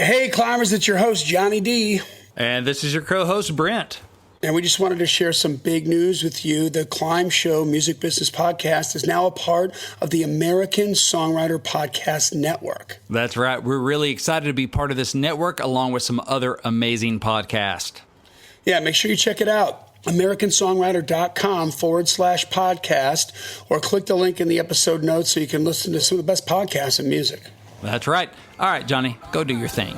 Hey, climbers, it's your host, Johnny D. And this is your co-host, Brent. And we just wanted to share some big news with you. The C.L.I.M.B Show Music Business Podcast is now a part of the American Songwriter Podcast Network. That's right. We're really excited to be part of this network along with some other amazing podcasts. Yeah, make sure you check it out. AmericanSongwriter.com/podcast, or click the link in the episode notes so you can listen to some of the best podcasts in music. That's right. All right, Johnny, go do your thing.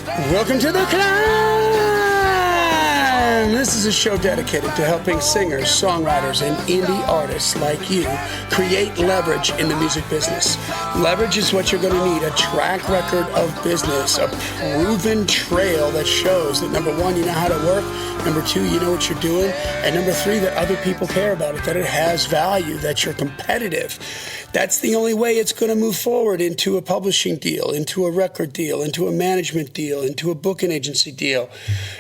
Welcome to the C.L.I.M.B. This is a show dedicated to helping singers, songwriters, and indie artists like you create leverage in the music business. Leverage is what you're going to need: a track record of business, a proven trail that shows that, number one, you know how to work, number two, you know what you're doing, and number three, that other people care about it, that it has value, that you're competitive. That's the only way it's going to move forward into a publishing deal, into a record deal, into a management deal, into a booking agency deal.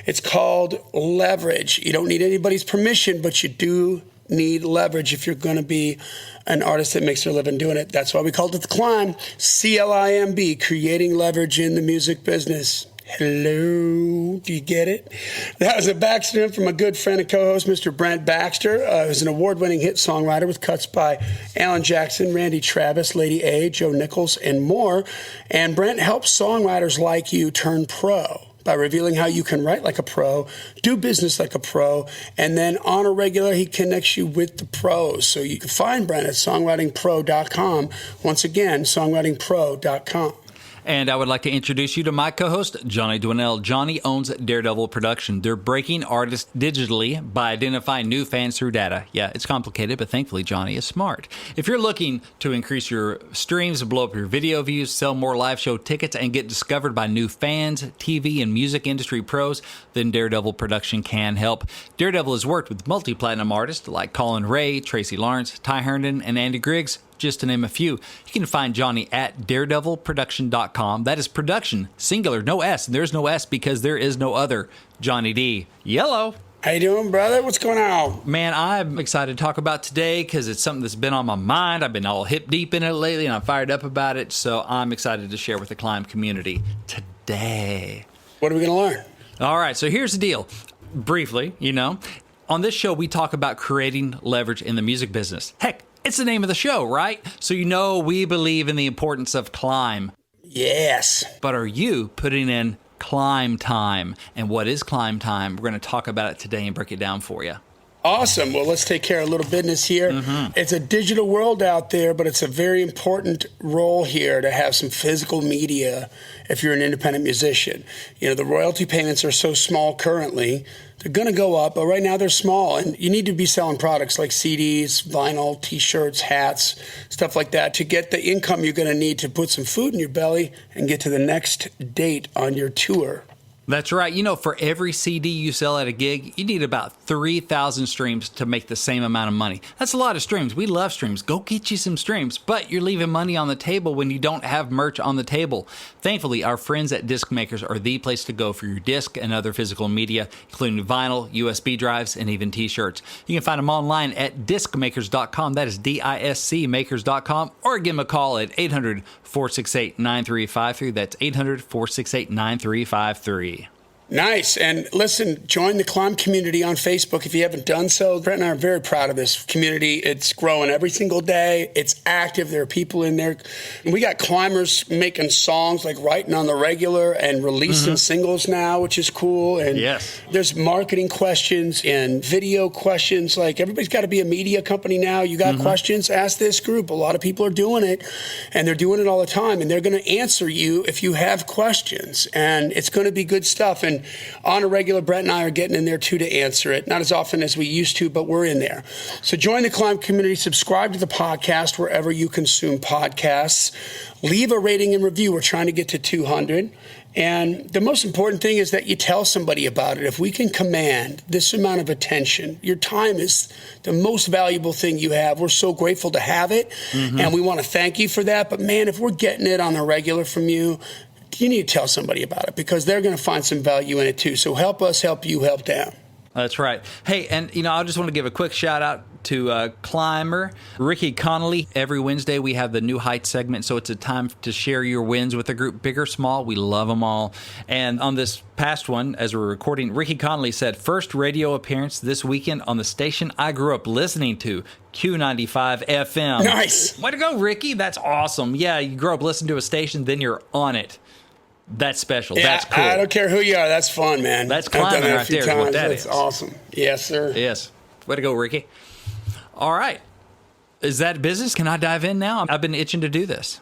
It's called leverage. You don't need anybody's permission, but you do need leverage if you're going to be an artist that makes their living doing it. That's why we called it the C.L.I.M.B, C.L.I.M.B, creating leverage in the music business. Hello, do you get it? That was a Baxter from a good friend and co-host, Mr. Brent Baxter, who's an award-winning hit songwriter with cuts by Alan Jackson, Randy Travis, Lady A, Joe Nichols, and more. And Brent helps songwriters like you turn pro by revealing how you can write like a pro, do business like a pro, and then on a regular, he connects you with the pros. So you can find Brent at songwritingpro.com. Once again, songwritingpro.com. And I would like to introduce you to my co-host, Johnny Dwinell. Johnny owns Daredevil Production. They're breaking artists digitally by identifying new fans through data. Yeah, it's complicated, but thankfully Johnny is smart. If you're looking to increase your streams, blow up your video views, sell more live show tickets, and get discovered by new fans, TV, and music industry pros, then Daredevil Production can help. Daredevil has worked with multi-platinum artists like Colin Ray, Tracy Lawrence, Ty Herndon, and Andy Griggs, just to name a few. You can find Johnny at daredevilproduction.com. That is production, singular, no S. And there's no S because there is no other Johnny D. Yellow. How you doing, brother? What's going on? Man, I'm excited to talk about today because it's something that's been on my mind. I've been all hip deep in it lately, and I'm fired up about it. So I'm excited to share with the C.L.I.M.B community today. What are we going to learn? All right, so here's the deal. Briefly, on this show, we talk about creating leverage in the music business. Heck, it's the name of the show, right? So we believe in the importance of climb. Yes. But are you putting in climb time? And what is climb time? We're going to talk about it today and break it down for you. Awesome. Well, let's take care of a little business here. Mm-hmm. It's a digital world out there, but it's a very important role here to have some physical media if you're an independent musician. The royalty payments are so small currently. They're going to go up, but right now they're small, and you need to be selling products like CDs, vinyl, T-shirts, hats, stuff like that to get the income you're going to need to put some food in your belly and get to the next date on your tour. That's right. For every CD you sell at a gig, you need about 3,000 streams to make the same amount of money. That's a lot of streams. We love streams. Go get you some streams. But you're leaving money on the table when you don't have merch on the table. Thankfully, our friends at Disc Makers are the place to go for your disc and other physical media, including vinyl, USB drives, and even T-shirts. You can find them online at discmakers.com. That is DISCmakers.com. Or give them a call at 800-468-9353. That's 800-468-9353. Nice. And listen, join the C.L.I.M.B community on Facebook if you haven't done so. Brent and I are very proud of this community. It's growing every single day. It's active. There are people in there. And we got climbers making songs, like writing on the regular and releasing singles now, which is cool. And yes, there's marketing questions and video questions. Like, everybody's got to be a media company now. You got questions? Ask this group. A lot of people are doing it, and they're doing it all the time. And they're going to answer you if you have questions. And it's going to be good stuff. And on a regular, Brent and I are getting in there too to answer it. Not as often as we used to, but we're in there. So join the C.L.I.M B community, subscribe to the podcast wherever you consume podcasts. Leave a rating and review. We're trying to get to 200. And the most important thing is that you tell somebody about it. If we can command this amount of attention, your time is the most valuable thing you have. We're so grateful to have it, and we want to thank you for that. But man, if we're getting it on the regular from you, you need to tell somebody about it because they're going to find some value in it too. So help us, help you, help them. That's right. Hey, and I just want to give a quick shout out to Climber, Ricky Connolly. Every Wednesday we have the New Heights segment, so it's a time to share your wins with a group, big or small. We love them all. And on this past one, as we're recording, Ricky Connolly said, first radio appearance this weekend on the station I grew up listening to, Q95 FM. Nice. Way to go, Ricky. That's awesome. Yeah, you grow up listening to a station, then you're on it. That's special. Yeah, That's cool. I don't care who you are. That's fun, man. That's I've done climbing that a right few there is what times. that That's is. awesome. Yes, sir. Yes. Way to go, Ricky. All right. Is that business? Can I dive in now? I've been itching to do this.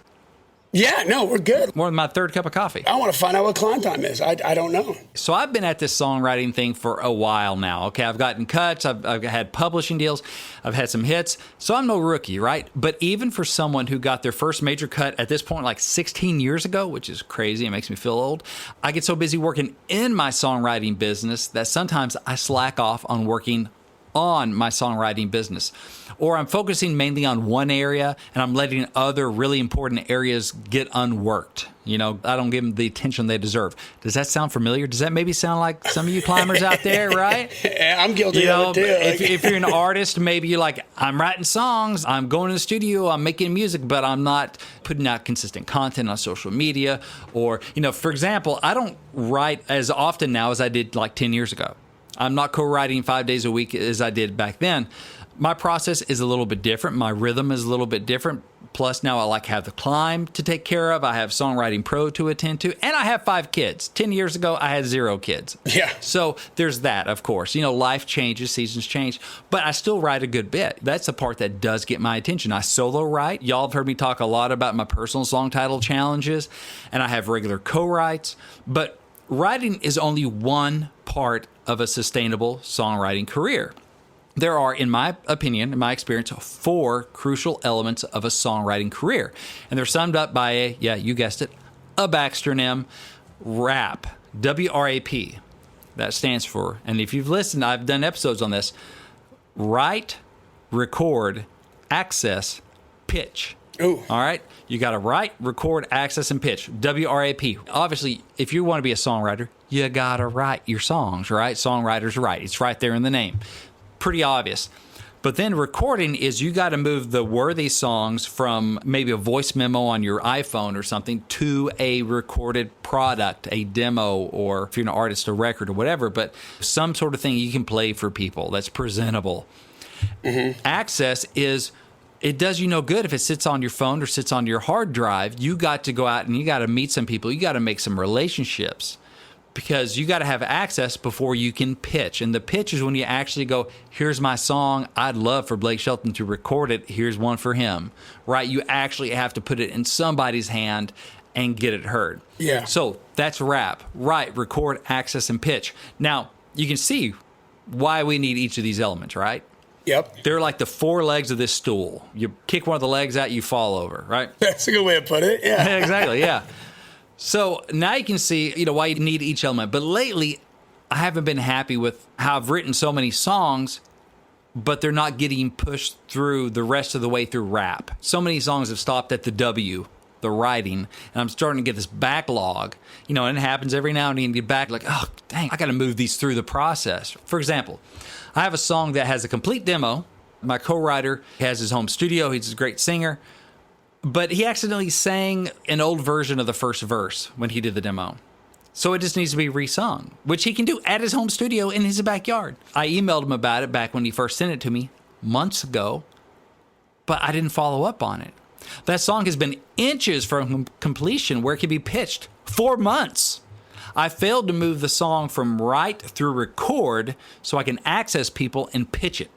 Yeah, no, we're good. More than my third cup of coffee. I want to find out what Climb Time is. I don't know. So I've been at this songwriting thing for a while now. Okay, I've gotten cuts. I've had publishing deals. I've had some hits. So I'm no rookie, right? But even for someone who got their first major cut at this point, like 16 years ago, which is crazy, it makes me feel old, I get so busy working in my songwriting business that sometimes I slack off on working on my songwriting business, or I'm focusing mainly on one area and I'm letting other really important areas get unworked. I don't give them the attention they deserve. Does that sound familiar? Does that maybe sound like some of you climbers out there, right? I'm guilty of it too. If you're an artist, maybe you're like, I'm writing songs, I'm going to the studio, I'm making music, but I'm not putting out consistent content on social media. Or, for example, I don't write as often now as I did like 10 years ago. I'm not co-writing 5 days a week as I did back then. My process is a little bit different. My rhythm is a little bit different. Plus, now I have the C.L.I.M.B to take care of. I have Songwriting Pro to attend to. And I have 5 kids. 10 years ago, I had 0 kids. Yeah. So there's that, of course. Life changes, seasons change. But I still write a good bit. That's the part that does get my attention. I solo write. Y'all have heard me talk a lot about my personal song title challenges. And I have regular co-writes. But writing is only one part of a sustainable songwriting career. There are, in my opinion, in my experience, 4 crucial elements of a songwriting career. And they're summed up by you guessed it, a Baxternym, RAP, W-R-A-P. That stands for, and if you've listened, I've done episodes on this, write, record, access, pitch. Ooh. All right? You got to write, record, access, and pitch. W-R-A-P. Obviously, if you want to be a songwriter, you got to write your songs, right? Songwriters write. It's right there in the name. Pretty obvious. But then recording is you got to move the worthy songs from maybe a voice memo on your iPhone or something to a recorded product, a demo, or if you're an artist, a record or whatever, but some sort of thing you can play for people that's presentable. Mm-hmm. Access is... It does you no good if it sits on your phone or sits on your hard drive. You got to go out and you got to meet some people. You got to make some relationships because you got to have access before you can pitch. And the pitch is when you actually go, here's my song. I'd love for Blake Shelton to record it. Here's one for him, right? You actually have to put it in somebody's hand and get it heard. Yeah. So that's rap. Write, record, access, and pitch. Now, you can see why we need each of these elements, right? Yep. They're like the 4 legs of this stool. You kick one of the legs out, you fall over, right? That's a good way to put it. Yeah. Exactly, yeah. So now you can see, why you need each element. But lately, I haven't been happy with how I've written so many songs, but they're not getting pushed through the rest of the way through rap. So many songs have stopped at the W, the writing, and I'm starting to get this backlog. And it happens every now and then. You get back like, oh, dang, I got to move these through the process. For example, I have a song that has a complete demo. My co-writer has his home studio. He's a great singer. But he accidentally sang an old version of the first verse when he did the demo. So it just needs to be resung, which he can do at his home studio in his backyard. I emailed him about it back when he first sent it to me months ago, but I didn't follow up on it. That song has been inches from completion where it can be pitched 4 months. I failed to move the song from write through record so I can access people and pitch it.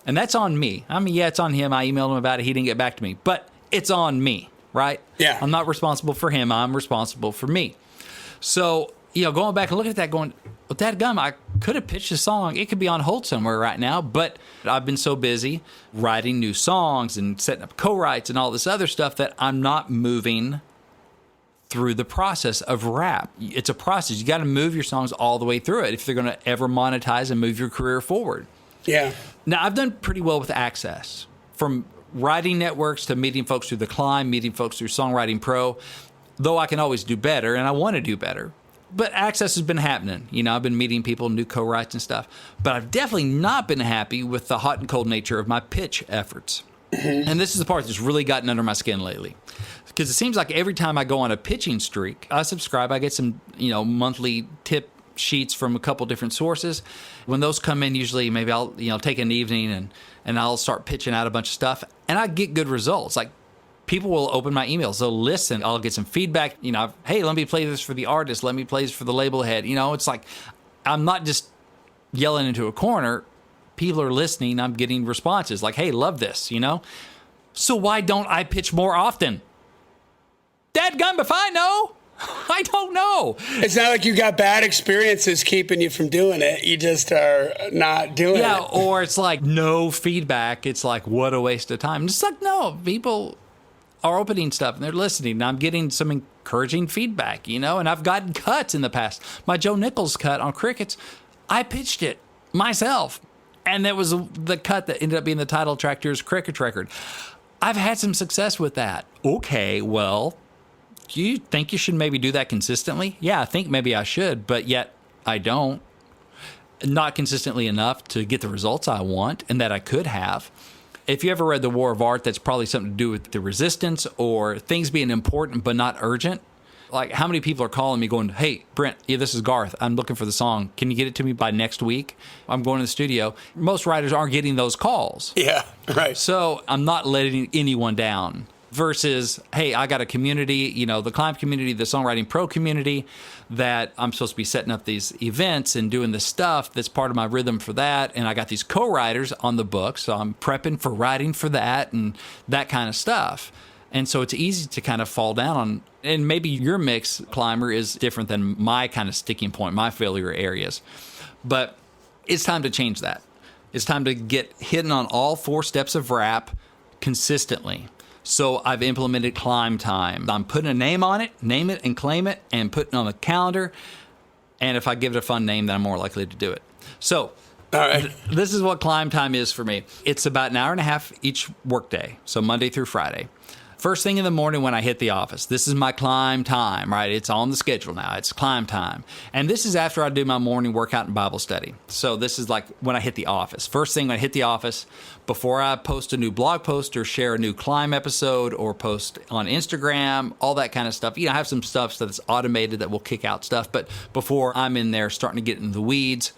And that's on me. I mean, yeah, it's on him. I emailed him about it. He didn't get back to me. But it's on me, right? Yeah. I'm not responsible for him. I'm responsible for me. So, going back and looking at that going, well, dadgum, I could have pitched a song. It could be on hold somewhere right now. But I've been so busy writing new songs and setting up co-writes and all this other stuff that I'm not moving through the process of rap. It's a process. You got to move your songs all the way through it if they're going to ever monetize and move your career forward. Yeah. Now, I've done pretty well with access. From writing networks to meeting folks through the C.L.I.M.B, meeting folks through Songwriting Pro, though I can always do better, and I want to do better. But access has been happening. I've been meeting people, new co-writes and stuff. But I've definitely not been happy with the hot and cold nature of my pitch efforts. And this is the part that's really gotten under my skin lately. Because it seems like every time I go on a pitching streak, I subscribe, I get some, monthly tip sheets from a couple different sources. When those come in, usually maybe I'll, take an evening and I'll start pitching out a bunch of stuff. And I get good results. Like, people will open my emails. They'll listen. I'll get some feedback. Hey, let me play this for the artist. Let me play this for the label head. It's like I'm not just yelling into a corner. People are listening. I'm getting responses like, hey, love this, So why don't I pitch more often? Dadgum if I know. I don't know. It's not like you got bad experiences keeping you from doing it. You just are not doing it. Yeah, or it's like no feedback. It's like, what a waste of time. It's like, no, people are opening stuff and they're listening. And I'm getting some encouraging feedback, and I've gotten cuts in the past. My Joe Nichols cut on Crickets, I pitched it myself. And that was the cut that ended up being the title track to his Cricket record. I've had some success with that. Okay, well, do you think you should maybe do that consistently? Yeah, I think maybe I should, but yet I don't. Not consistently enough to get the results I want and that I could have. If you ever read The War of Art, that's probably something to do with the resistance or things being important but not urgent. Like, how many people are calling me going, hey, Brent, yeah, this is Garth. I'm looking for the song. Can you get it to me by next week? I'm going to the studio. Most writers aren't getting those calls. Yeah, right. So I'm not letting anyone down. Versus, hey, I got a community, the C.L.I.M.B community, the Songwriting Pro community, that I'm supposed to be setting up these events and doing this stuff that's part of my rhythm for that. And I got these co-writers on the book, so I'm prepping for writing for that and that kind of stuff. And so it's easy to kind of fall down on, and maybe your mix, Climber, is different than my kind of sticking point, my failure areas. But it's time to change that. It's time to get hidden on all 4 steps of rap consistently. So I've implemented C.L.I.M.B time. I'm putting a name on it, name it and claim it, and putting it on the calendar. And if I give it a fun name, then I'm more likely to do it. So all right. This is what C.L.I.M B time is for me. It's about an hour and a half each workday, so Monday through Friday. First thing in the morning when I hit the office, this is my C.L.I.M B time, right? It's on the schedule now. It's C.L.I.M B time. And this is after I do my morning workout and Bible study. So this is like when I hit the office. First thing when I hit the office, before I post a new blog post or share a new C.L.I.M B episode or post on Instagram, all that kind of stuff. I have some stuff that's automated that will kick out stuff. But before I'm in there starting to get in the weeds,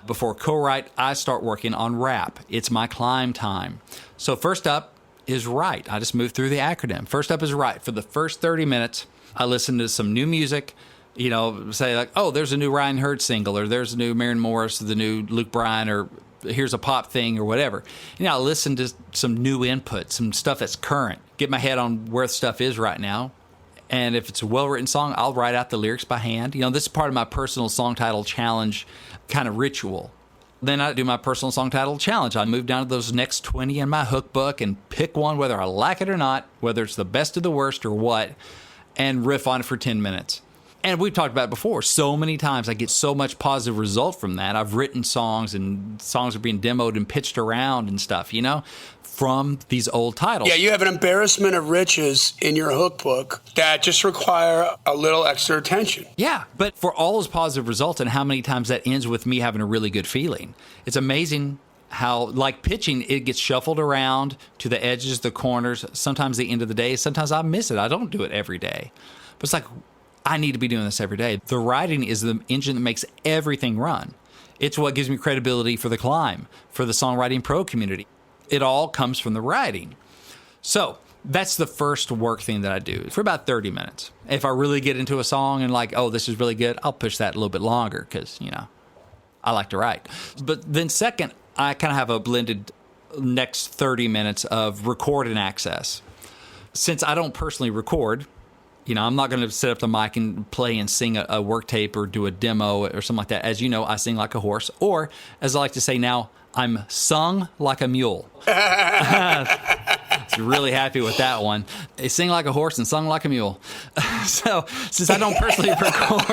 before co-write, I start working on rap. It's my C.L.I.M B time. So first up is write. I just moved through the acronym. First up is write. For the first 30 minutes, I listen to some new music, say like, oh, there's a new Ryan Hurd single, or there's a new Maren Morris, the new Luke Bryan, or here's a pop thing or whatever. I listen to some new input, some stuff that's current, get my head on where stuff is right now. And if it's a well-written song, I'll write out the lyrics by hand. This is part of my personal song title challenge kind of ritual. Then I do my personal song title challenge. I move down to those next 20 in my hook book and pick one, whether I like it or not, whether it's the best of the worst or what, and riff on it for 10 minutes. And we've talked about it before. So many times I get so much positive result from that. I've written songs and songs are being demoed and pitched around and stuff, from these old titles. Yeah, you have an embarrassment of riches in your hook book that just require a little extra attention. Yeah, but for all those positive results and how many times that ends with me having a really good feeling. It's amazing how, like pitching, it gets shuffled around to the edges, the corners, sometimes the end of the day. Sometimes I miss it. I don't do it every day. But it's like, I need to be doing this every day. The writing is the engine that makes everything run. It's what gives me credibility for the C.L.I.M B, for the Songwriting Pro community. It all comes from the writing. So that's the first work thing that I do for about 30 minutes. If I really get into a song and like, oh, this is really good, I'll push that a little bit longer because, I like to write. But then second, I kind of have a blended next 30 minutes of record and access. Since I don't personally record, I'm not going to set up the mic and play and sing a work tape or do a demo or something like that. As you know, I sing like a horse, or as I like to say now, I'm sung like a mule. I was really happy with that one. They sing like a horse and sung like a mule. So since I don't personally record.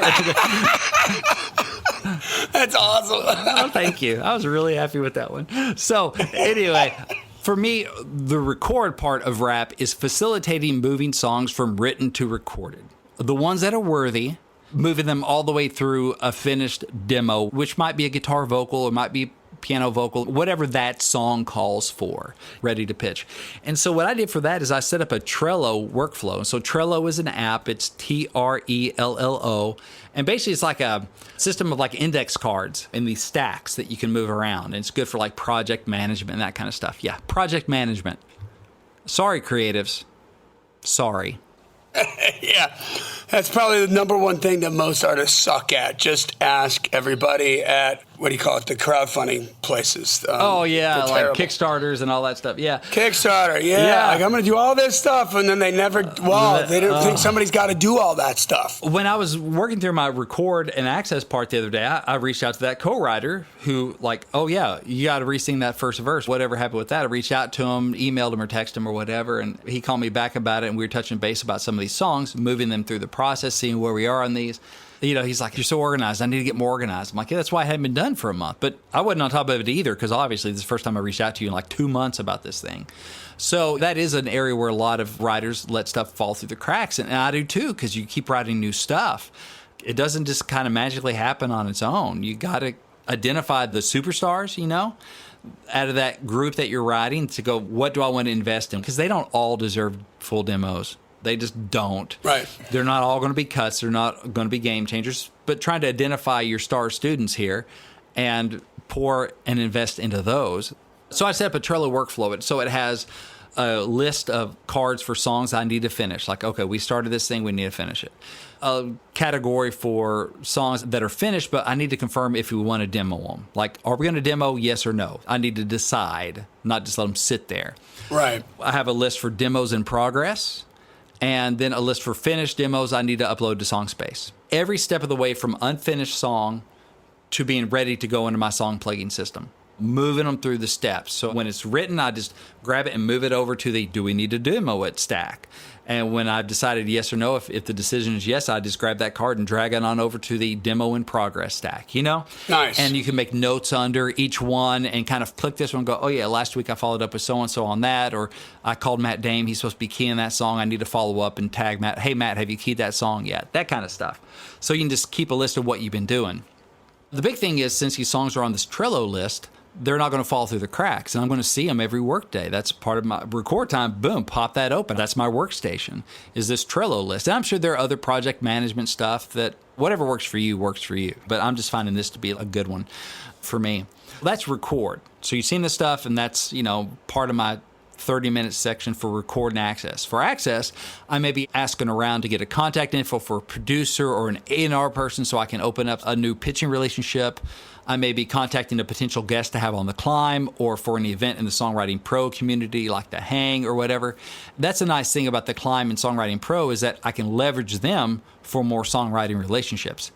That's awesome. Oh, thank you. I was really happy with that one. So anyway, for me, the record part of rap is facilitating moving songs from written to recorded. The ones that are worthy moving them all the way through a finished demo, which might be a guitar vocal or might be piano vocal, whatever that song calls for, ready to pitch. And so what I did for that is I set up a Trello workflow. So Trello is an app. It's Trello. And basically it's like a system of like index cards in these stacks that you can move around. And it's good for like project management and that kind of stuff. Yeah, project management. Sorry, creatives. Sorry. Yeah, that's probably the number one thing that most artists suck at. Just ask everybody at, what do you call it, the crowdfunding places. Like Kickstarters and all that stuff. Yeah. Kickstarter, yeah. Like, I'm going to do all this stuff, and then they never, they don't think somebody's got to do all that stuff. When I was working through my record and access part the other day, I reached out to that co-writer who, like, oh, yeah, you got to re-sing that first verse. Whatever happened with that, I reached out to him, emailed him or texted him or whatever, and he called me back about it, and we were touching base about some of these songs, moving them through the process, seeing where we are on these. You know, he's like, you're so organized. I need to get more organized. I'm like, yeah, that's why I hadn't been done for a month. But I wasn't on top of it either, because obviously this is the first time I reached out to you in like 2 months about this thing. So that is an area where a lot of writers let stuff fall through the cracks. And I do too, because you keep writing new stuff. It doesn't just kind of magically happen on its own. You got to identify the superstars, you know, out of that group that you're writing to go, what do I want to invest in? Because they don't all deserve full demos. They just don't. Right. They're not all going to be cuts. They're not going to be game changers. But trying to identify your star students here and pour and invest into those. So I set up a Trello workflow. So it has a list of cards for songs I need to finish. Like, okay, we started this thing, we need to finish it. A category for songs that are finished, but I need to confirm if we want to demo them. Like, are we going to demo, yes or no? I need to decide, not just let them sit there. Right. I have a list for demos in progress. And then a list for finished demos I need to upload to SongSpace. Every step of the way from unfinished song to being ready to go into my song plugging system. Moving them through the steps. So when it's written, I just grab it and move it over to the do we need to demo it stack. And when I've decided yes or no, if the decision is yes, I just grab that card and drag it on over to the demo in progress stack, you know? Nice. And you can make notes under each one and kind of click this one and go, oh yeah, last week I followed up with so-and-so on that, or I called Matt Dame, he's supposed to be keying that song, I need to follow up and tag Matt, hey Matt, have you keyed that song yet? That kind of stuff. So you can just keep a list of what you've been doing. The big thing is, since these songs are on this Trello list, they're not going to fall through the cracks, and I'm going to see them every workday. That's part of my record time. Boom, pop that open. That's my workstation, is this Trello list. And I'm sure there are other project management stuff that whatever works for you, works for you. But I'm just finding this to be a good one for me. That's record. So you've seen this stuff, and that's, you know, part of my 30-minute section for record and access. For access, I may be asking around to get a contact info for a producer or an A&R person so I can open up a new pitching relationship. I may be contacting a potential guest to have on the C.L.I.M.B or for an event in the Songwriting Pro community like the Hang or whatever. That's a nice thing about the C.L.I.M B and Songwriting Pro, is that I can leverage them for more songwriting relationships.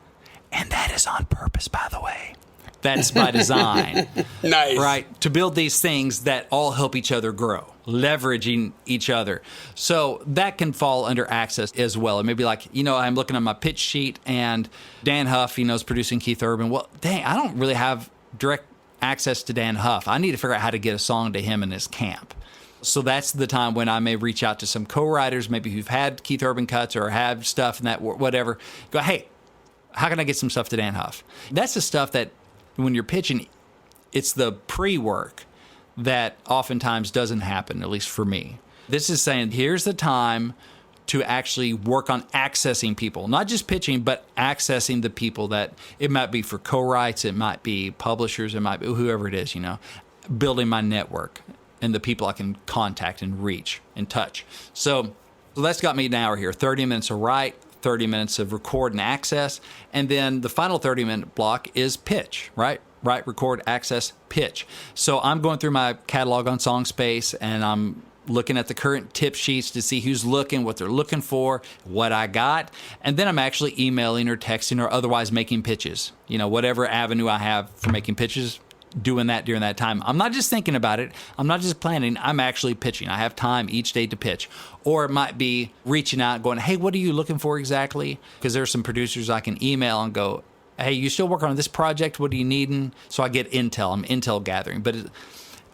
And that is on purpose, by the way. That's by design. Nice. Right? To build these things that all help each other grow, leveraging each other. So that can fall under access as well. It may be like, you know, I'm looking at my pitch sheet and Dan Huff, you know, is producing Keith Urban. Well, dang, I don't really have direct access to Dan Huff. I need to figure out how to get a song to him in his camp. So that's the time when I may reach out to some co-writers, maybe who've had Keith Urban cuts or have stuff and that whatever. Go, hey, how can I get some stuff to Dan Huff? That's the stuff that when you're pitching, it's the pre-work that oftentimes doesn't happen, at least for me. This is saying, here's the time to actually work on accessing people, not just pitching, but accessing the people that it might be for co-writes, it might be publishers, it might be whoever it is, you know, building my network and the people I can contact and reach and touch. So that's got me an hour here, 30 minutes of write, 30 minutes of record and access. And then the final 30-minute block is pitch, right? Write, record, access, pitch. So I'm going through my catalog on SongSpace, and I'm looking at the current tip sheets to see who's looking, what they're looking for, what I got. And then I'm actually emailing or texting or otherwise making pitches. You know, whatever avenue I have for making pitches, doing that during that time. I'm not just thinking about it. I'm not just planning. I'm actually pitching. I have time each day to pitch. Or it might be reaching out going, hey, what are you looking for exactly? Because there's some producers I can email and go, hey, you still working on this project? What are you needing? So I get intel. I'm intel gathering. But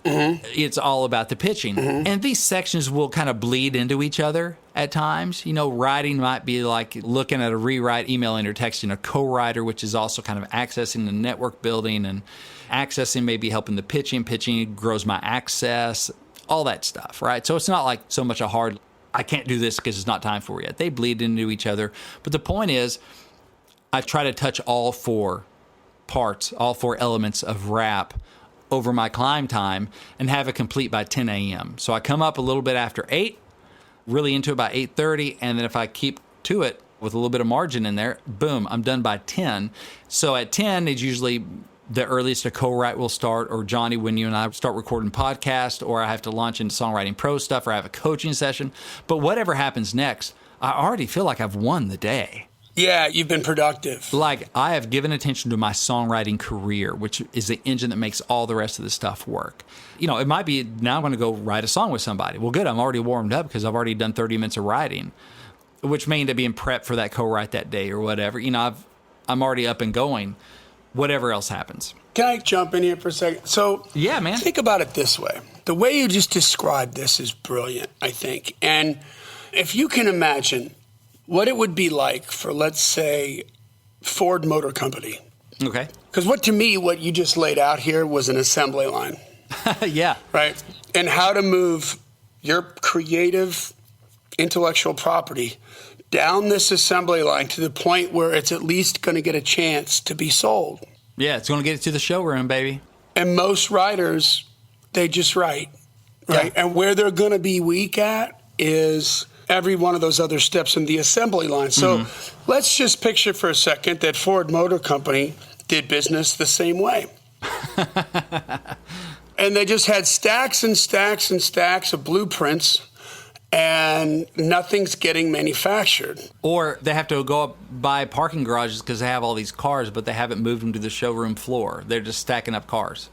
it's all about the pitching. And these sections will kind of bleed into each other at times. Writing might be like looking at a rewrite, emailing or texting a co-writer, which is also kind of accessing the network building, and accessing maybe helping the pitching. Pitching grows my access, all that stuff, right? So it's not like so much a hard, I can't do this because it's not time for it. They bleed into each other. But the point is, I try to touch all four parts, all four elements of rap over my climb time and have it complete by 10 a.m. So I come up a little bit after 8, really into it by 8:30, and then if I keep to it with a little bit of margin in there, boom, I'm done by 10. So at 10 is usually the earliest a co-write will start, or Johnny, when you and I start recording podcast, or I have to launch into Songwriting Pro stuff, or I have a coaching session. But whatever happens next, I already feel like I've won the day. Yeah, you've been productive. Like, I have given attention to my songwriting career, which is the engine that makes all the rest of the stuff work. It might be, now I'm going to go write a song with somebody. Well, good, I'm already warmed up because I've already done 30 minutes of writing, which may end up being prep for that co-write that day or whatever. I'm already up and going, whatever else happens. Can I jump in here for a second? So, yeah, man. Think about it this way. The way you just described this is brilliant, I think. And if you can imagine what it would be like for, let's say, Ford Motor Company. Okay. Because what you just laid out here was an assembly line. Yeah. Right? And how to move your creative intellectual property down this assembly line to the point where it's at least going to get a chance to be sold. Yeah, it's going to get it to the showroom, baby. And most writers, they just write, right? Yeah. And where they're going to be weak at is every one of those other steps in the assembly line. So let's just picture for a second that Ford Motor Company did business the same way. And they just had stacks and stacks and stacks of blueprints, and nothing's getting manufactured. Or they have to go up by parking garages because they have all these cars, but they haven't moved them to the showroom floor. They're just stacking up cars.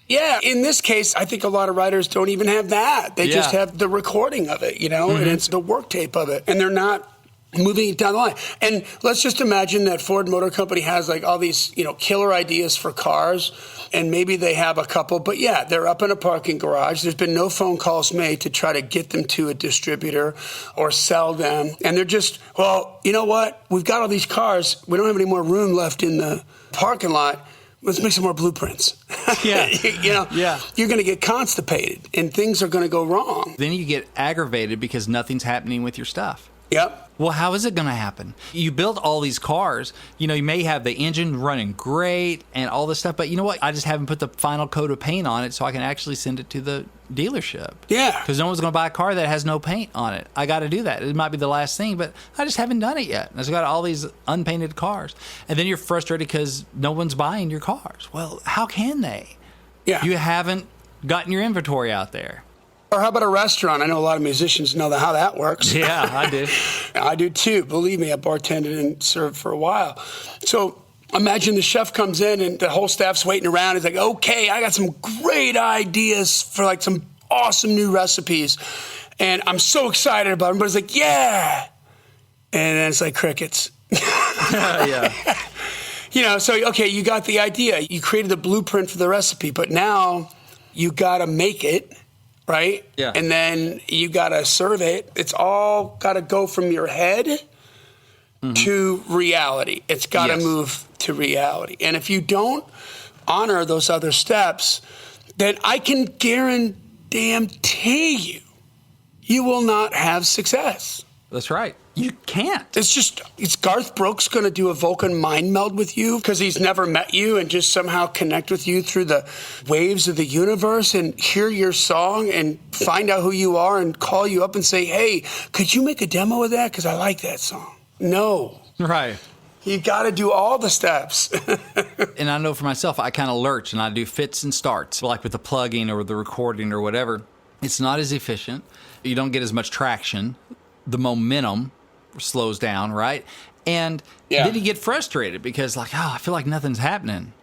Yeah, in this case, I think a lot of writers don't even have that. They just have the recording of it, and it's the work tape of it. And they're not moving it down the line. And let's just imagine that Ford Motor Company has like all these, killer ideas for cars, and maybe they have a couple, but yeah, they're up in a parking garage. There's been no phone calls made to try to get them to a distributor or sell them. And they're just, well, you know what? We've got all these cars. We don't have any more room left in the parking lot. Let's make some more blueprints. Yeah. You're going to get constipated and things are going to go wrong. Then you get aggravated because nothing's happening with your stuff. Yep. Well, how is it going to happen? You build all these cars, you may have the engine running great and all this stuff, but you know what? I just haven't put the final coat of paint on it so I can actually send it to the dealership. Yeah. Because no one's going to buy a car that has no paint on it. I got to do that. It might be the last thing, but I just haven't done it yet. I've got all these unpainted cars. And then you're frustrated because no one's buying your cars. Well, how can they? Yeah. You haven't gotten your inventory out there. Or how about a restaurant? I know a lot of musicians know how that works. Yeah, I do. I do too. Believe me, I bartended and served for a while. So imagine the chef comes in and the whole staff's waiting around. He's like, okay, I got some great ideas for like some awesome new recipes. And I'm so excited about them. Everybody's like, yeah. And then it's like crickets. Yeah. So, okay, you got the idea. You created the blueprint for the recipe, but now you got to make it. Right? Yeah. And then you got to serve it. It's all got to go from your head to reality. It's got to move to reality. And if you don't honor those other steps, then I can guarantee you will not have success. That's right. You can't. It's Garth Brooks going to do a Vulcan mind meld with you because he's never met you and just somehow connect with you through the waves of the universe and hear your song and find out who you are and call you up and say, hey, could you make a demo of that? Because I like that song. No. Right. You got to do all the steps. And I know for myself, I kind of lurch and I do fits and starts, like with the plugging or the recording or whatever. It's not as efficient. You don't get as much traction. The momentum slows down, right? And then you get frustrated because I feel like nothing's happening.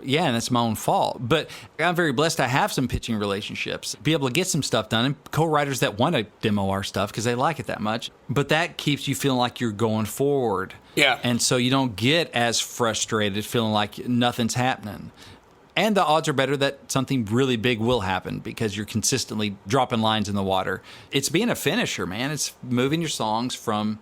Yeah, and it's my own fault. But I'm very blessed to have some pitching relationships, be able to get some stuff done, and co-writers that want to demo our stuff because they like it that much. But that keeps you feeling like you're going forward. Yeah. And so you don't get as frustrated feeling like nothing's happening. And the odds are better that something really big will happen because you're consistently dropping lines in the water. It's being a finisher, man. It's moving your songs from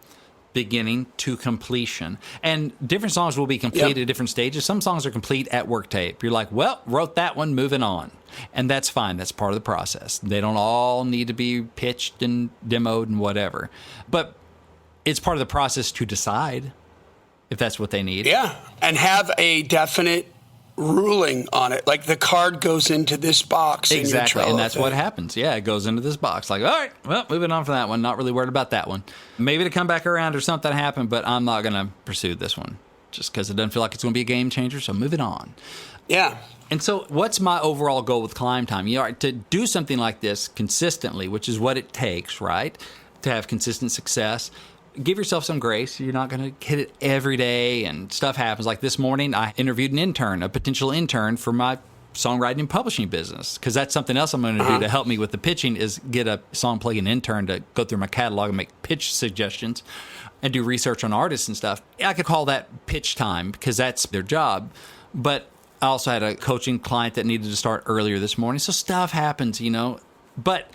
beginning to completion. And different songs will be complete at different stages. Some songs are complete at work tape. You're like, well, wrote that one, moving on. And that's fine. That's part of the process. They don't all need to be pitched and demoed and whatever. But it's part of the process to decide if that's what they need. Yeah, and have a definite ruling on it. Like the card goes into this box. Exactly, in your and that's what happens. Yeah, it goes into this box. Like, all right, well, moving on from that one. Not really worried about that one. Maybe to come back around or something happened, but I'm not going to pursue this one just because it doesn't feel like it's going to be a game changer, so moving on. Yeah. And so what's my overall goal with Climb Time? You know, to do something like this consistently, which is what it takes, right, to have consistent success. Give yourself some grace. You're not going to hit it every day and stuff happens. Like this morning, I interviewed an intern, a potential intern for my songwriting and publishing business, because that's something else I'm going to do to help me with the pitching is get a song plugin intern to go through my catalog and make pitch suggestions and do research on artists and stuff. I could call that pitch time because that's their job. But I also had a coaching client that needed to start earlier this morning. So stuff happens, you know. But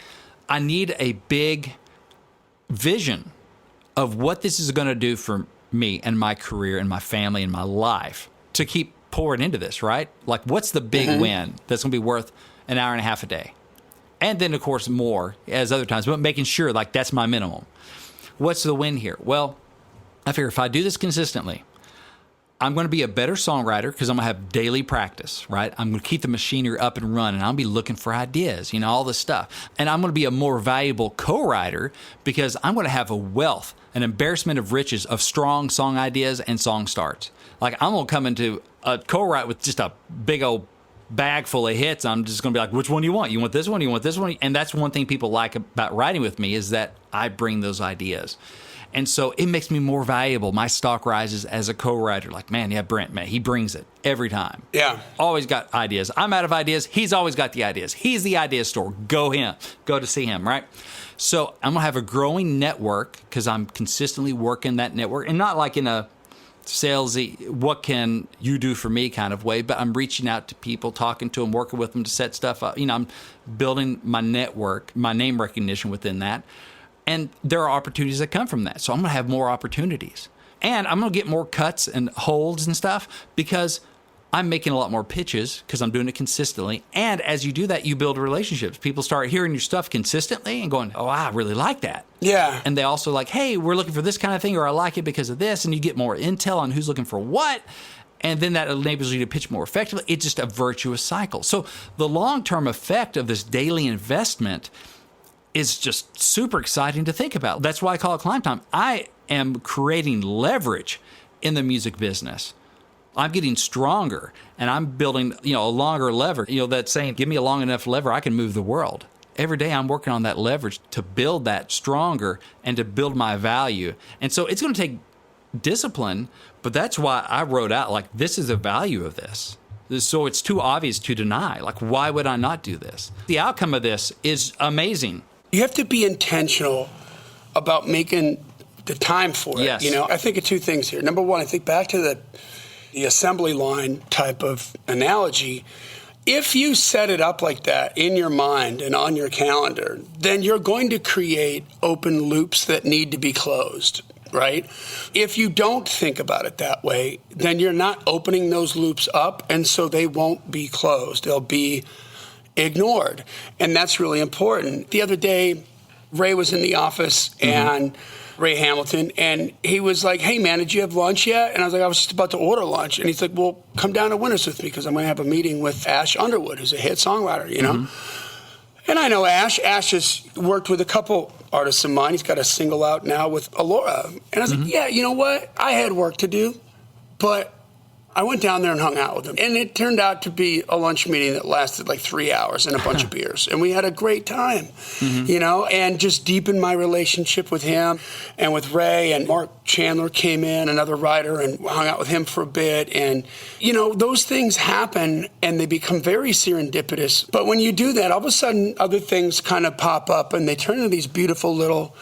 I need a big vision of what this is going to do for me and my career and my family and my life to keep pouring into this, right? Like, what's the big win that's going to be worth an hour and a half a day? And then, of course, more as other times, but making sure, like, that's my minimum. What's the win here? Well, I figure if I do this consistently, I'm going to be a better songwriter because I'm going to have daily practice, right? I'm going to keep the machinery up and running. I'll be looking for ideas, you know, all this stuff. And I'm going to be a more valuable co-writer because I'm going to have a wealth, an embarrassment of riches of strong song ideas and song starts. Like, I'm going to come into a co-write with just a big old bag full of hits. I'm just going to be like, which one do you want? You want this one? You want this one? And that's one thing people like about writing with me is that I bring those ideas. And so it makes me more valuable. My stock rises as a co-writer. Like, man, yeah, Brent, man, he brings it every time. Yeah. Always got ideas. I'm out of ideas. He's always got the ideas. He's the idea store. Go to see him, right? So I'm going to have a growing network because I'm consistently working that network. And not like in a salesy, what can you do for me kind of way, but I'm reaching out to people, talking to them, working with them to set stuff up. You know, I'm building my network, my name recognition within that. And there are opportunities that come from that. So I'm going to have more opportunities. And I'm going to get more cuts and holds and stuff because I'm making a lot more pitches because I'm doing it consistently. And as you do that, you build relationships. People start hearing your stuff consistently and going, oh, I really like that. Yeah. And they also like, hey, we're looking for this kind of thing, or I like it because of this. And you get more intel on who's looking for what. And then that enables you to pitch more effectively. It's just a virtuous cycle. So the long-term effect of this daily investment is just super exciting to think about. That's why I call it Climb Time. I am creating leverage in the music business. I'm getting stronger, and I'm building, you know, a longer lever. You know, that saying, give me a long enough lever, I can move the world. Every day I'm working on that leverage to build that stronger and to build my value. And so it's going to take discipline, but that's why I wrote out, like, this is the value of this. So it's too obvious to deny. Like, why would I not do this? The outcome of this is amazing. You have to be intentional about making the time for it. Yes. You know, I think of two things here. Number one, I think back to the assembly line type of analogy. If you set it up like that in your mind and on your calendar, then you're going to create open loops that need to be closed, right? If you don't think about it that way, then you're not opening those loops up, and so they won't be closed. They'll be ignored. And that's really important. The other day, Ray was in the office and Ray Hamilton, and he was like, hey man, did you have lunch yet? And I was like, I was just about to order lunch. And he's like, well, come down to Winners with me because I'm going to have a meeting with Ash Underwood, who's a hit songwriter, you know? And I know Ash. Ash has worked with a couple artists of mine. He's got a single out now with Alora. And I was like, yeah, you know what? I had work to do, but I went down there and hung out with him. And it turned out to be a lunch meeting that lasted like 3 hours and a bunch of beers. And we had a great time, you know, and just deepened my relationship with him and with Ray. And Mark Chandler came in, another writer, and hung out with him for a bit. And, you know, those things happen and they become very serendipitous. But when you do that, all of a sudden other things kind of pop up and they turn into these beautiful little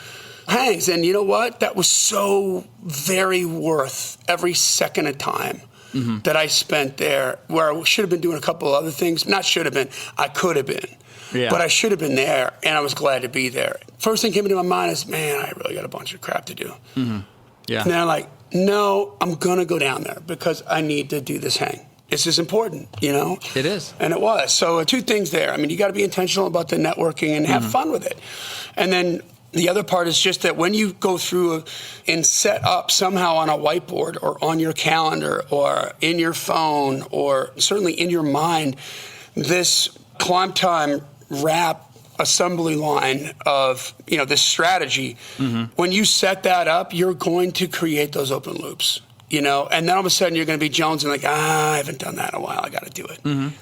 hangs. And you know what? That was so very worth every second of time that I spent there, where I should have been doing a couple of other things. Not should have been, I could have been. Yeah. But I should have been there, and I was glad to be there. First thing came into my mind is, man, I really got a bunch of crap to do. Mm-hmm. Yeah. And then I'm like, no, I'm going to go down there because I need to do this hang. This is important, you know? It is. And it was. So two things there. I mean, you got to be intentional about the networking and have fun with it. And then the other part is just that when you go through and set up somehow on a whiteboard or on your calendar or in your phone or certainly in your mind, this climb time rap assembly line of, you know, this strategy, when you set that up, you're going to create those open loops. You know, and then all of a sudden you're going to be jonesing like, I haven't done that in a while. I got to do it.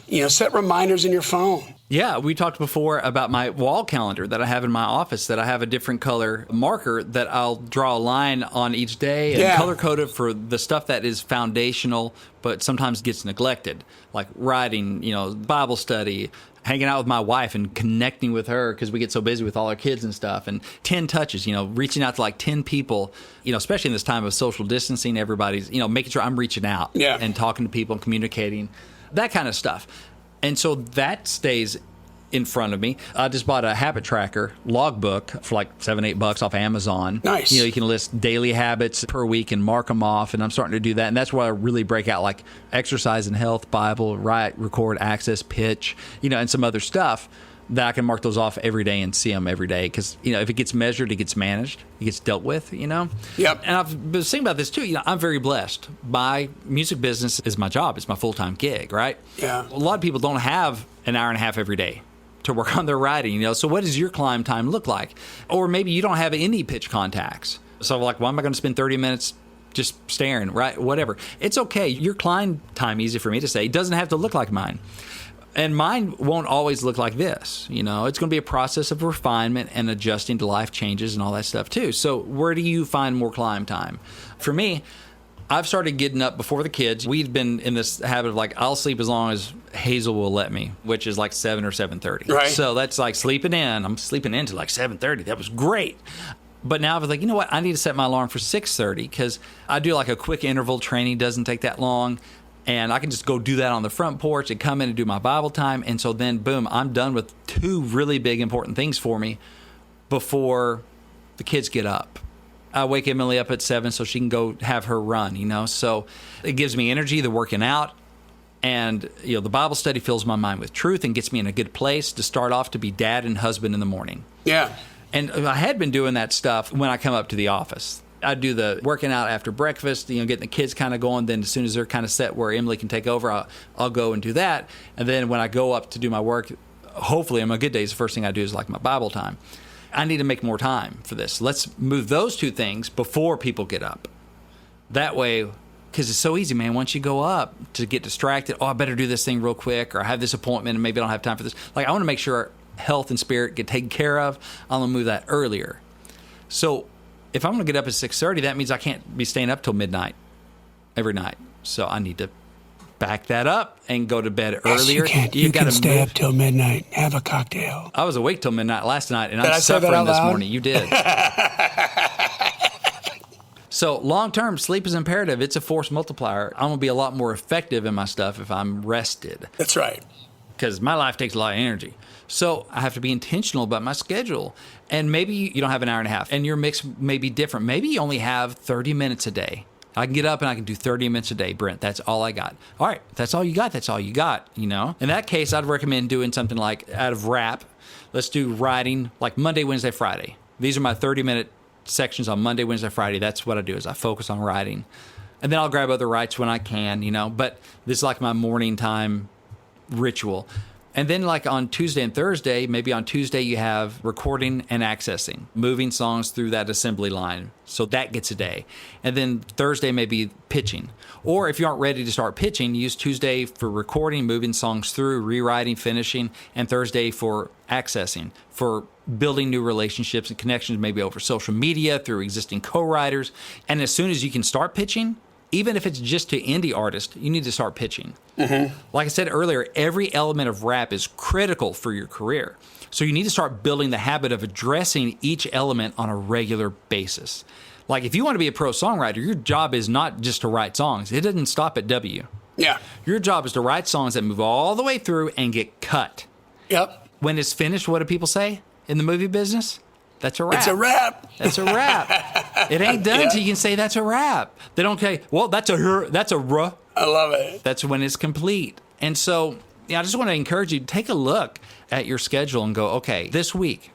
You know, set reminders in your phone. Yeah, we talked before about my wall calendar that I have in my office, that I have a different color marker that I'll draw a line on each day and color code it for the stuff that is foundational, but sometimes gets neglected, like writing, you know, Bible study, hanging out with my wife and connecting with her because we get so busy with all our kids and stuff. And 10 touches, you know, reaching out to like 10 people, you know, especially in this time of social distancing, everybody's, you know, making sure I'm reaching out and talking to people and communicating, that kind of stuff. And so that stays in front of me. I just bought a habit tracker logbook for like $7-8 off Amazon. Nice. You know, you can list daily habits per week and mark them off. And I'm starting to do that. And that's where I really break out like exercise and health, Bible, write, record, access, pitch, you know, and some other stuff that I can mark those off every day and see them every day. Because, you know, if it gets measured, it gets managed, it gets dealt with, you know? Yep. And I've been thinking about this too. You know, I'm very blessed. My music business is my job. It's my full-time gig, right? Yeah. A lot of people don't have an hour and a half every day to work on their writing, you know? So what does your climb time look like? Or maybe you don't have any pitch contacts. So like, why am I going to spend 30 minutes just staring, right? Whatever. It's okay. Your climb time, easy for me to say, doesn't have to look like mine. And mine won't always look like this, you know. It's going to be a process of refinement and adjusting to life changes and all that stuff too. So where do you find more climb time? For me, I've started getting up before the kids. We've been in this habit of like, I'll sleep as long as Hazel will let me, which is like 7 or 7:30. Right. So that's like sleeping in. I'm sleeping in to like 7:30. That was great. But now I was like, you know what? I need to set my alarm for 6:30 because I do like a quick interval training. Doesn't take that long. And I can just go do that on the front porch and come in and do my Bible time. And so then, boom, I'm done with 2 really big important things for me before the kids get up. I wake Emily up at 7 so she can go have her run, you know. So it gives me energy, the working out. And, you know, the Bible study fills my mind with truth and gets me in a good place to start off to be dad and husband in the morning. Yeah. And I had been doing that stuff when I come up to the office. I do the working out after breakfast, you know, getting the kids kind of going. Then as soon as they're kind of set where Emily can take over, I'll go and do that. And then when I go up to do my work, hopefully on my good days, the first thing I do is like my Bible time. I need to make more time for this. Let's move those 2 things before people get up. That way, because it's so easy, man, once you go up to get distracted, I better do this thing real quick, or I have this appointment and maybe I don't have time for this. Like, I want to make sure health and spirit get taken care of. I'm going to move that earlier. So if I'm going to get up at 6:30, that means I can't be staying up till midnight every night. So I need to back that up and go to bed earlier. Yes, you can stay up till midnight. Have a cocktail. I was awake till midnight last night, and Did I'm I say that suffering out this loud? morning. You did. So long-term, sleep is imperative. It's a force multiplier. I'm going to be a lot more effective in my stuff if I'm rested. That's right. Because my life takes a lot of energy. So I have to be intentional about my schedule. And maybe you don't have an hour and a half, and your mix may be different. Maybe you only have 30 minutes a day. I can get up and I can do 30 minutes a day, Brent. That's all I got. All right, that's all you got. That's all you got, you know? In that case, I'd recommend doing something like out of rap. Let's do writing like Monday, Wednesday, Friday. These are my 30-minute sections on Monday, Wednesday, Friday. That's what I do is I focus on writing. And then I'll grab other writes when I can, you know? But this is like my morning time ritual. And then like on Tuesday and Thursday, maybe on Tuesday you have recording and accessing, moving songs through that assembly line. So that gets a day. And then Thursday may be pitching. Or if you aren't ready to start pitching, use Tuesday for recording, moving songs through, rewriting, finishing, and Thursday for accessing, for building new relationships and connections, maybe over social media, through existing co-writers. And as soon as you can start pitching, even if it's just to indie artists, you need to start pitching. Mm-hmm. Like I said earlier, every element of rap is critical for your career. So you need to start building the habit of addressing each element on a regular basis. Like, if you want to be a pro songwriter, your job is not just to write songs. It doesn't stop at W. Yeah. Your job is to write songs that move all the way through and get cut. Yep. When it's finished, what do people say in the movie business? That's a wrap. It's a wrap. That's a wrap. It ain't done until you can say that's a wrap. They don't say, well, that's a ruh. I love it. That's when it's complete. And so, I just want to encourage you, take a look at your schedule and go, okay, this week,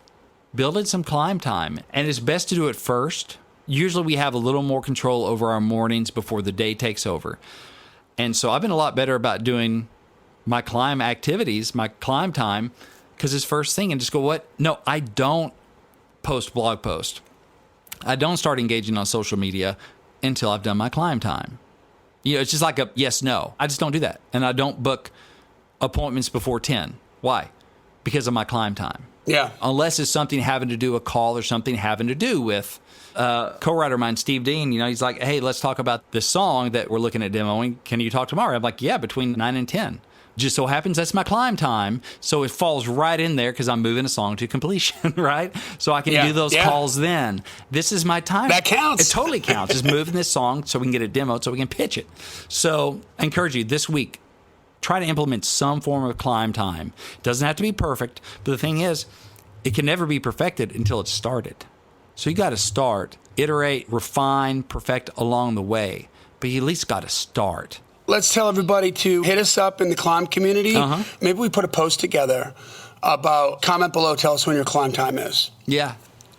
build in some climb time. And it's best to do it first. Usually we have a little more control over our mornings before the day takes over. And so I've been a lot better about doing my climb activities, my climb time, because it's first thing, and just go, what? No, I don't post blog posts. I don't start engaging on social media until I've done my climb time. It's just like a yes, no. I just don't do that. And I don't book appointments before 10. Why? Because of my climb time. Yeah. Unless it's something having to do a call or something having to do with co-writer of mine, Steve Dean. He's like, hey, let's talk about this song that we're looking at demoing. Can you talk tomorrow? I'm like, yeah, between 9 and 10. Just so happens that's my climb time. So it falls right in there because I'm moving a song to completion, right? So I can do those calls then. This is my time. That counts. It totally counts. Just moving this song so we can get it demoed so we can pitch it. So I encourage you this week, try to implement some form of climb time. It doesn't have to be perfect, but the thing is, it can never be perfected until it's started. So you got to start, iterate, refine, perfect along the way. But you at least got to start. Let's tell everybody to hit us up in the Climb community. Maybe we put a post together about comment below, tell us when your climb time is. Yeah.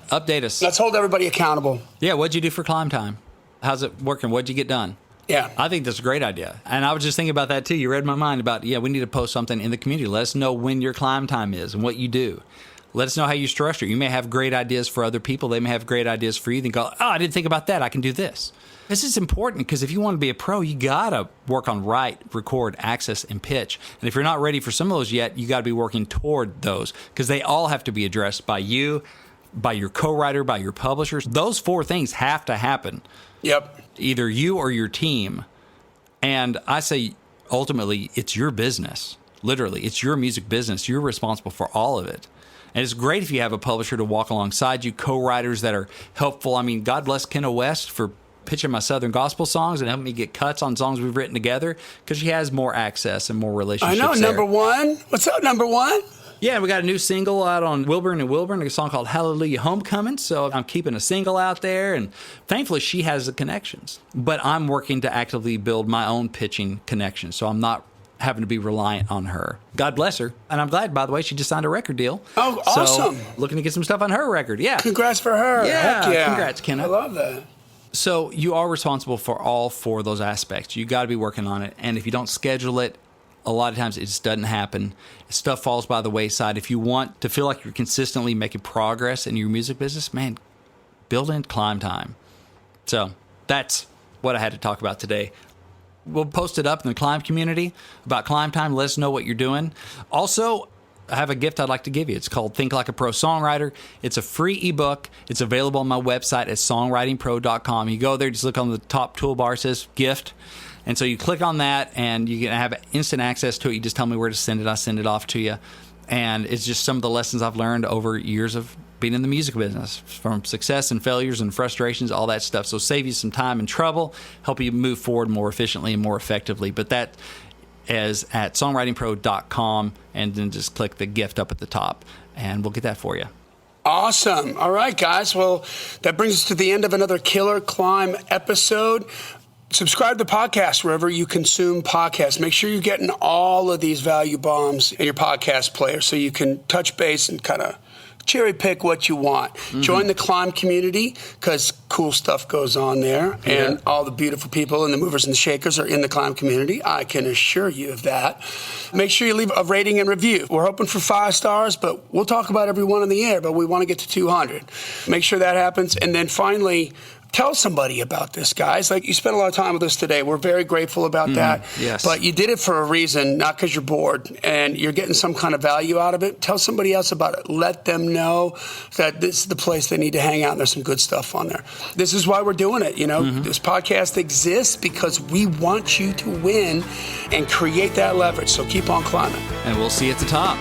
Update us. Let's hold everybody accountable. Yeah, what'd you do for climb time? How's it working? What'd you get done? Yeah. I think that's a great idea. And I was just thinking about that too. You read my mind about, we need to post something in the community. Let us know when your climb time is and what you do. Let us know how you structure. You may have great ideas for other people. They may have great ideas for you. Then go, I didn't think about that. I can do this. This is important because if you want to be a pro, you got to work on write, record, access, and pitch. And if you're not ready for some of those yet, you got to be working toward those because they all have to be addressed by you, by your co-writer, by your publishers. Those 4 things have to happen. Yep. Either you or your team. And I say, ultimately, it's your business. Literally, it's your music business. You're responsible for all of it. And it's great if you have a publisher to walk alongside you, co-writers that are helpful. I mean, God bless Kenna West for pitching my Southern gospel songs and helping me get cuts on songs we've written together because she has more access and more relationships. I know, there. number one. What's up, number one? Yeah, we got a new single out on Wilburn and Wilburn, a song called Hallelujah Homecoming. So I'm keeping a single out there, and thankfully she has the connections. But I'm working to actively build my own pitching connections, so I'm not having to be reliant on her. God bless her. And I'm glad, by the way, she just signed a record deal. Oh, awesome. So looking to get some stuff on her record. Yeah. Congrats for her. Yeah. Heck yeah. Congrats, Kenna. I love that. So you are responsible for all 4 of those aspects. You got to be working on it. And if you don't schedule it, a lot of times it just doesn't happen. Stuff falls by the wayside. If you want to feel like you're consistently making progress in your music business, man, build in climb time. So that's what I had to talk about today. We'll post it up in the Climb community about climb time. Let us know what you're doing. Also, I have a gift I'd like to give you. It's called Think Like a Pro Songwriter. It's a free ebook. It's available on my website at songwritingpro.com. You go there, just look on the top toolbar, it says gift. And so you click on that and you can have instant access to it. You just tell me where to send it. I send it off to you. And it's just some of the lessons I've learned over years of being in the music business, from success and failures and frustrations, all that stuff. So save you some time and trouble, help you move forward more efficiently and more effectively. But that is at songwritingpro.com, and then just click the gift up at the top, and we'll get that for you. Awesome. All right, guys. Well, that brings us to the end of another Killer Climb episode. Subscribe to the podcast wherever you consume podcasts. Make sure you're getting all of these value bombs in your podcast player so you can touch base and kind of cherry pick what you want. Join the Climb community because cool stuff goes on there. Yeah. And all the beautiful people and the movers and the shakers are in the Climb community. I can assure you of that. Make sure you leave a rating and review. We're hoping for 5 stars, but we'll talk about every one on the air, but we want to get to 200. Make sure that happens. And then finally, tell somebody about this, guys. Like, you spent a lot of time with us today. We're very grateful about that. Yes. But you did it for a reason, not because you're bored, and you're getting some kind of value out of it. Tell somebody else about it. Let them know that this is the place they need to hang out, and there's some good stuff on there. This is why we're doing it. This podcast exists because we want you to win and create that leverage. So keep on climbing. And we'll see you at the top.